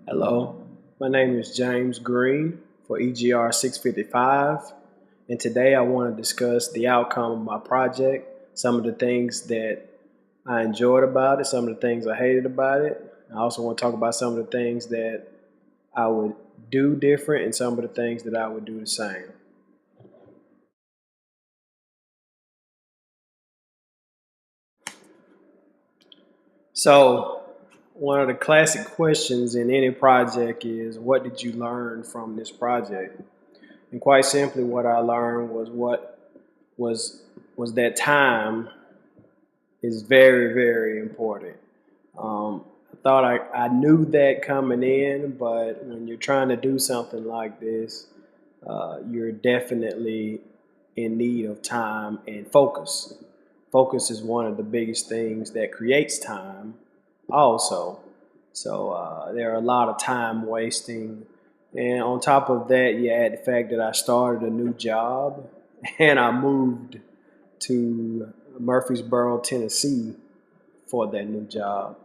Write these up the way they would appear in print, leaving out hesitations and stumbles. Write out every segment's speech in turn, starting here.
Hello, my name is James Green for EGR 655, and today I want to discuss the outcome of my project, some of the things that I enjoyed about it, some of the things I hated about it. I also want to talk about some of the things that I would do different and some of the things that I would do the same. So, one of the classic questions in any project is, what did you learn from this project? And quite simply, what I learned was was that time is very, very important. I thought I knew that coming in, but when you're trying to do something like this, you're definitely in need of time and focus. Focus is one of the biggest things that creates time, also. So there are a lot of time wasting. And on top of that, you add the fact that I started a new job and I moved to Murfreesboro, Tennessee for that new job.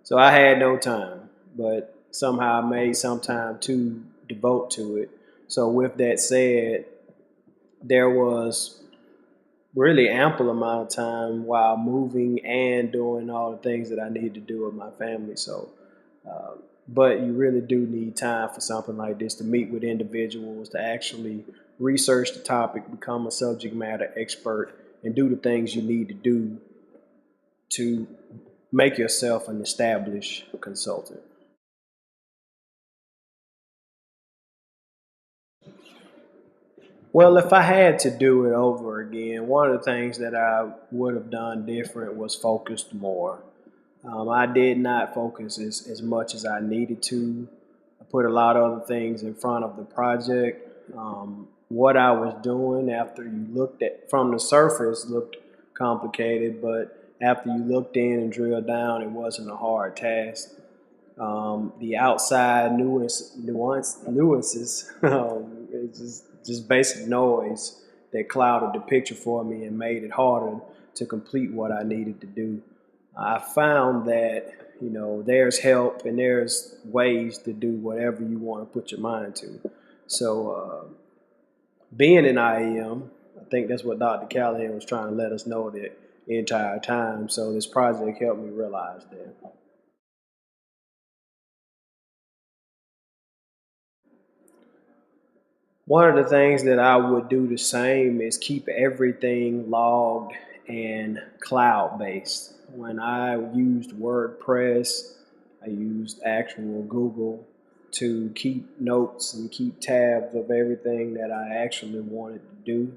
So I had no time, but somehow I made some time to devote to it. So with that said, there was really ample amount of time while moving and doing all the things that I need to do with my family. So, but you really do need time for something like this to meet with individuals, to actually research the topic, become a subject matter expert, and do the things you need to do to make yourself an established consultant. Well, if I had to do it over again, one of the things that I would have done different was focused more. I did not focus as much as I needed to. I put a lot of other things in front of the project. What I was doing after you looked at from the surface looked complicated, but after you looked in and drilled down, it wasn't a hard task. The outside nuances, it's just basic noise that clouded the picture for me and made it harder to complete what I needed to do. I found that there's help and there's ways to do whatever you want to put your mind to. So being an IEM, I think that's what Dr. Callahan was trying to let us know that entire time. So this project helped me realize that. One of the things that I would do the same is keep everything logged and cloud based. When I used WordPress, I used actual Google to keep notes and keep tabs of everything that I actually wanted to do.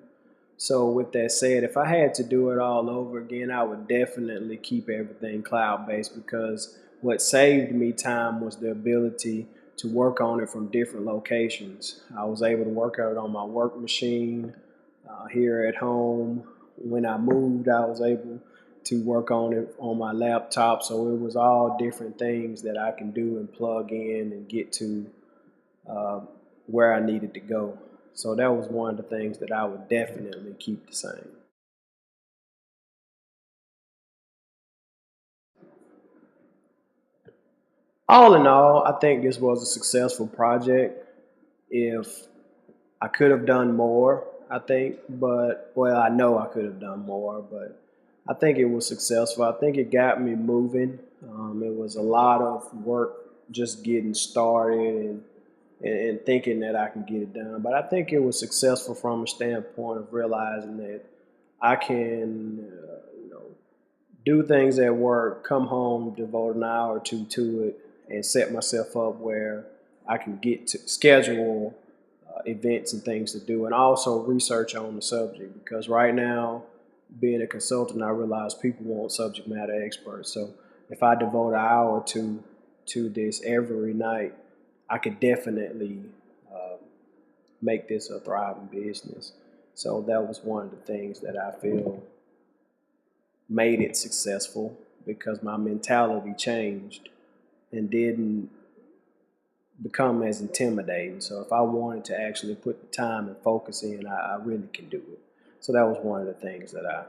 So, with that said, if I had to do it all over again, I would definitely keep everything cloud based because what saved me time was the ability to work on it from different locations. I was able to work on it on my work machine here at home. When I moved, I was able to work on it on my laptop. So it was all different things that I can do and plug in and get to uh, where I needed to go. So that was one of the things that I would definitely keep the same. All in all, I think this was a successful project. If I could have done more, I think, but well, I know I could have done more, but I think it was successful. I think it got me moving. It was a lot of work just getting started and thinking that I can get it done. But I think it was successful from a standpoint of realizing that I can, do things at work, come home, devote an hour or two to it, and set myself up where I can get to schedule events and things to do, and also research on the subject. Because right now, being a consultant, I realize people want subject matter experts. So if I devote an hour or two to this every night, I could definitely uh, make this a thriving business. So that was one of the things that I feel made it successful because my mentality changed and didn't become as intimidating. So if I wanted to actually put the time and focus in, I really can do it. So that was one of the things that I